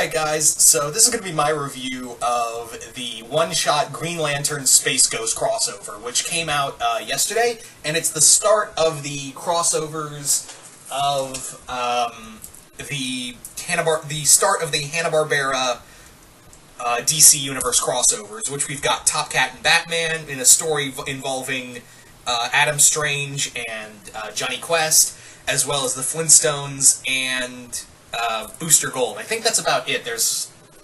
Alright guys, so this is going to be my review of the one-shot Green Lantern Space Ghost crossover, which came out yesterday, and it's the start of the crossovers of the start of the Hanna-Barbera DC Universe crossovers, which we've got Top Cat and Batman in a story involving Adam Strange and Johnny Quest, as well as the Flintstones and Booster Gold. I think that's about it.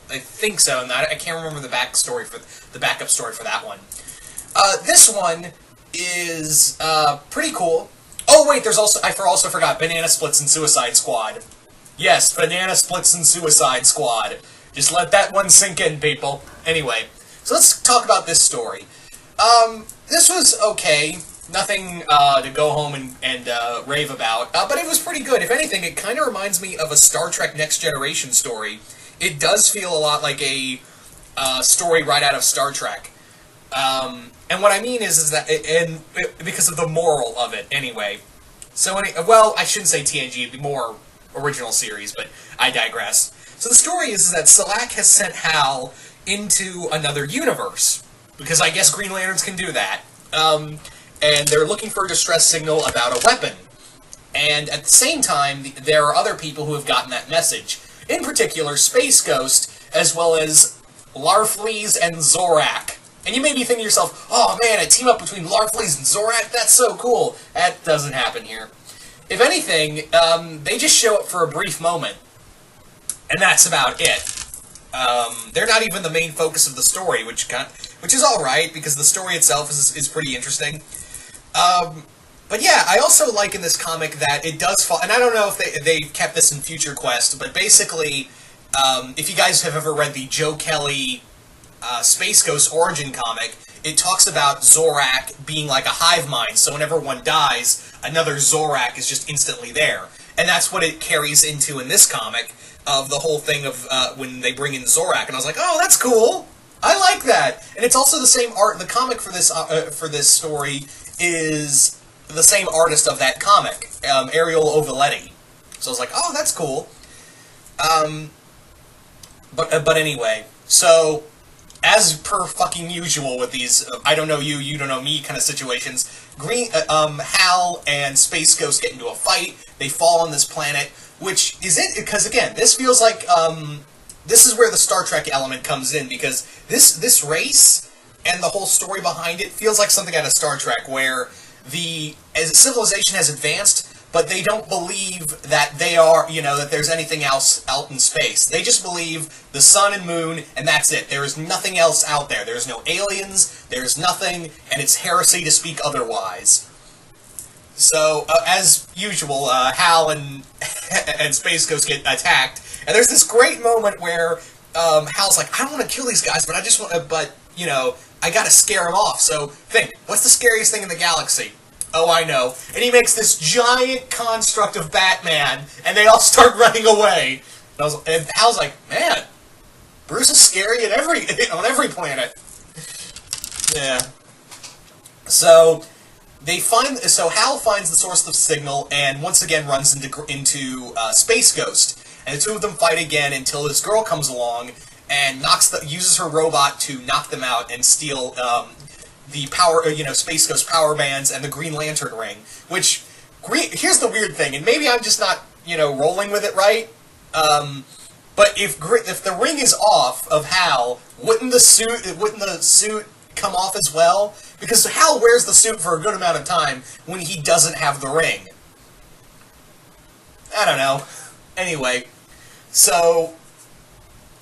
I think so, and I can't remember the backup story for that one. This one is pretty cool. Oh wait, I also forgot Banana Splits and Suicide Squad. Yes, Banana Splits and Suicide Squad. Just let that one sink in, people. Anyway, so let's talk about this story. This was okay. Nothing to go home and rave about, but it was pretty good. If anything, it kind of reminds me of a Star Trek Next Generation story. It does feel a lot like a story right out of Star Trek. And what I mean is that, because of the moral of it, anyway. So, well, I shouldn't say TNG, it'd be more original series, but I digress. So the story is that Selak has sent Hal into another universe, because I guess Green Lanterns can do that. And they're looking for a distress signal about a weapon. And at the same time, there are other people who have gotten that message. In particular, Space Ghost, as well as Larfleeze and Zorak. And you may be thinking to yourself, oh man, a team up between Larfleeze and Zorak? That's so cool. That doesn't happen here. If anything, they just show up for a brief moment. And that's about it. They're not even the main focus of the story, which is alright, because the story itself is pretty interesting. But yeah, I also like in this comic that it does fall, and I don't know if they kept this in Future Quest, but basically, if you guys have ever read the Joe Kelly Space Ghost origin comic, it talks about Zorak being like a hive mind, so whenever one dies, another Zorak is just instantly there. And that's what it carries into in this comic, of the whole thing of when they bring in Zorak, and I was like, oh, that's cool! I like that! And it's also the same art, the comic for this story is the same artist of that comic, Ariel Ovoletti. So I was like, oh, that's cool. But anyway, so, as per fucking usual with these, I don't know you, you don't know me kind of situations, Hal and Space Ghost get into a fight, they fall on this planet, which is it, because again, this feels like, this is where the Star Trek element comes in, because this race and the whole story behind it feels like something out of Star Trek, where as civilization has advanced, but they don't believe that that there's anything else out in space. They just believe the sun and moon, and that's it. There is nothing else out there. There's no aliens, there's nothing, and it's heresy to speak otherwise. So, as usual, Hal and Space Ghost get attacked, and there's this great moment where Hal's like, I don't want to kill these guys, but I just want to, I gotta scare them off. So, think, what's the scariest thing in the galaxy? Oh, I know. And he makes this giant construct of Batman, and they all start running away. And Hal's like, man, Bruce is scary on every planet. Yeah. So Hal finds the source of the signal, and once again runs into Space Ghost. And the two of them fight again until this girl comes along and uses her robot to knock them out and steal the power, Space Ghost power bands and the Green Lantern ring. Which, here's the weird thing, and maybe I'm just not, rolling with it right. But if the ring is off of Hal, wouldn't the suit come off as well? Because Hal wears the suit for a good amount of time when he doesn't have the ring. I don't know. Anyway, so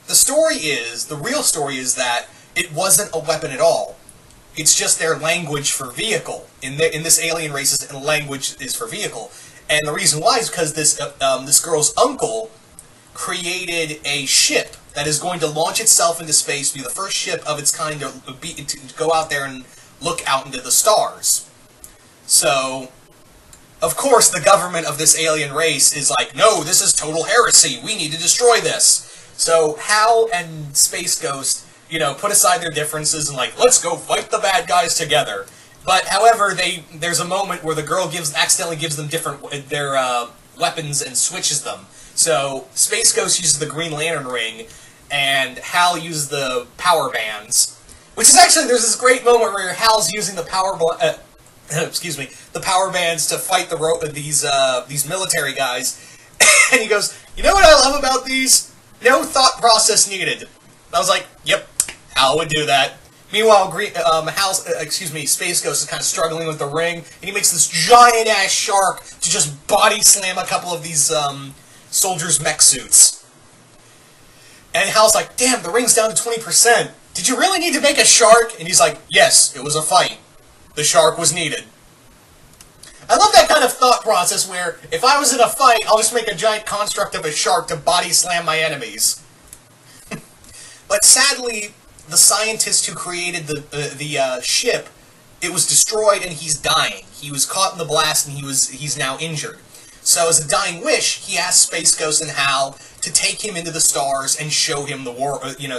the real story is that it wasn't a weapon at all. It's just their language for vehicle. In this alien race, language is for vehicle. And the reason why is because this girl's uncle created a ship that is going to launch itself into space, be the first ship of its kind to go out there and look out into the stars. So, of course, the government of this alien race is like, no, this is total heresy, we need to destroy this. So Hal and Space Ghost, put aside their differences and like, let's go fight the bad guys together. But, however, there's a moment where the girl accidentally gives them their weapons and switches them. So Space Ghost uses the Green Lantern ring, and Hal uses the power bands. Which is actually, there's this great moment where Hal's using the the power bands to fight these military guys, and he goes, "You know what I love about these? No thought process needed." And I was like, "Yep, Hal would do that." Meanwhile, Space Ghost is kind of struggling with the ring, and he makes this giant ass shark to just body slam a couple of these soldiers' mech suits. And Hal's like, "Damn, the ring's down to 20%. Did you really need to make a shark?" And he's like, "Yes, it was a fight. The shark was needed." I love that kind of thought process where, if I was in a fight, I'll just make a giant construct of a shark to body slam my enemies. But sadly, the scientist who created the ship, it was destroyed and he's dying. He was caught in the blast and he's now injured. So as a dying wish, he asked Space Ghost and Hal to take him into the stars and show him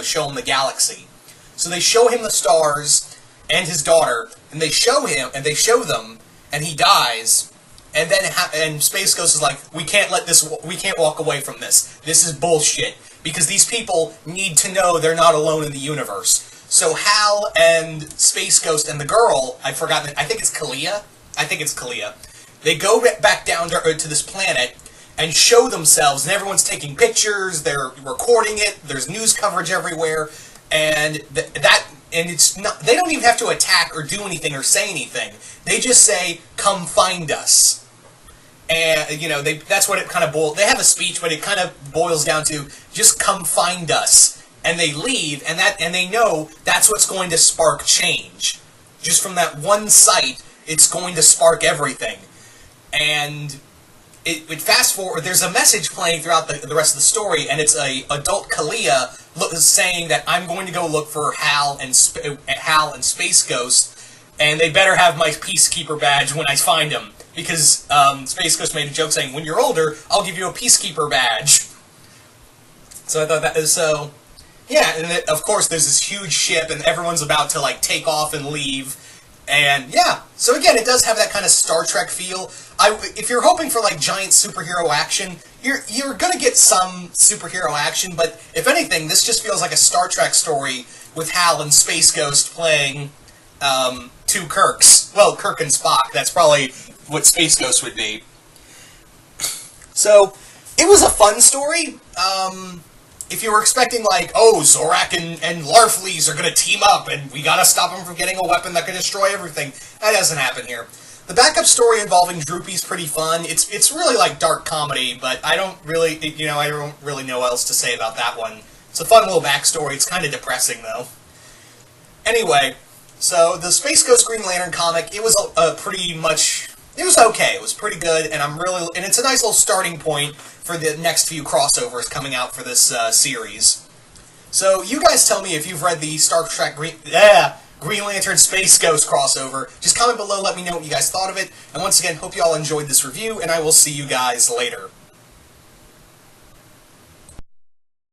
show him the galaxy. So they show him the stars and his daughter, and they show them, and he dies. And then Space Ghost is like, we can't walk away from this. This is bullshit, because these people need to know they're not alone in the universe. So Hal and Space Ghost and the girl, I think it's Kalia. They go back down to this planet and show themselves, and everyone's taking pictures, they're recording it, there's news coverage everywhere, and it's not, they don't even have to attack or do anything or say anything. They just say, "Come find us." And, that's what it kind of they have a speech, but it kind of boils down to, just come find us. And they leave, and they know that's what's going to spark change. Just from that one sight, it's going to spark everything. And it fast forward, there's a message playing throughout the rest of the story, and it's a adult Kalia saying that I'm going to go look for Hal and Space Ghost, and they better have my peacekeeper badge when I find him, because Space Ghost made a joke saying, "When you're older, I'll give you a peacekeeper badge." So I thought that is so. Yeah, and of course there's this huge ship, and everyone's about to take off and leave. And yeah, so again, it does have that kind of Star Trek feel. If you're hoping for giant superhero action, you're gonna get some superhero action, but if anything, this just feels like a Star Trek story with Hal and Space Ghost playing two Kirks. Well, Kirk and Spock. That's probably what Space Ghost would be. So it was a fun story. If you were expecting, Zorak and Larfleeze are going to team up, and we gotta stop them from getting a weapon that can destroy everything, that doesn't happen here. The backup story involving Droopy's pretty fun. It's really like dark comedy, but I don't really know what else to say about that one. It's a fun little backstory. It's kind of depressing, though. Anyway, so the Space Ghost Green Lantern comic, it was it was okay. It was pretty good, and it's a nice little starting point for the next few crossovers coming out for this series. So you guys tell me if you've read the Star Trek Green Lantern Space Ghost crossover. Just comment below, let me know what you guys thought of it. And once again, hope you all enjoyed this review, and I will see you guys later.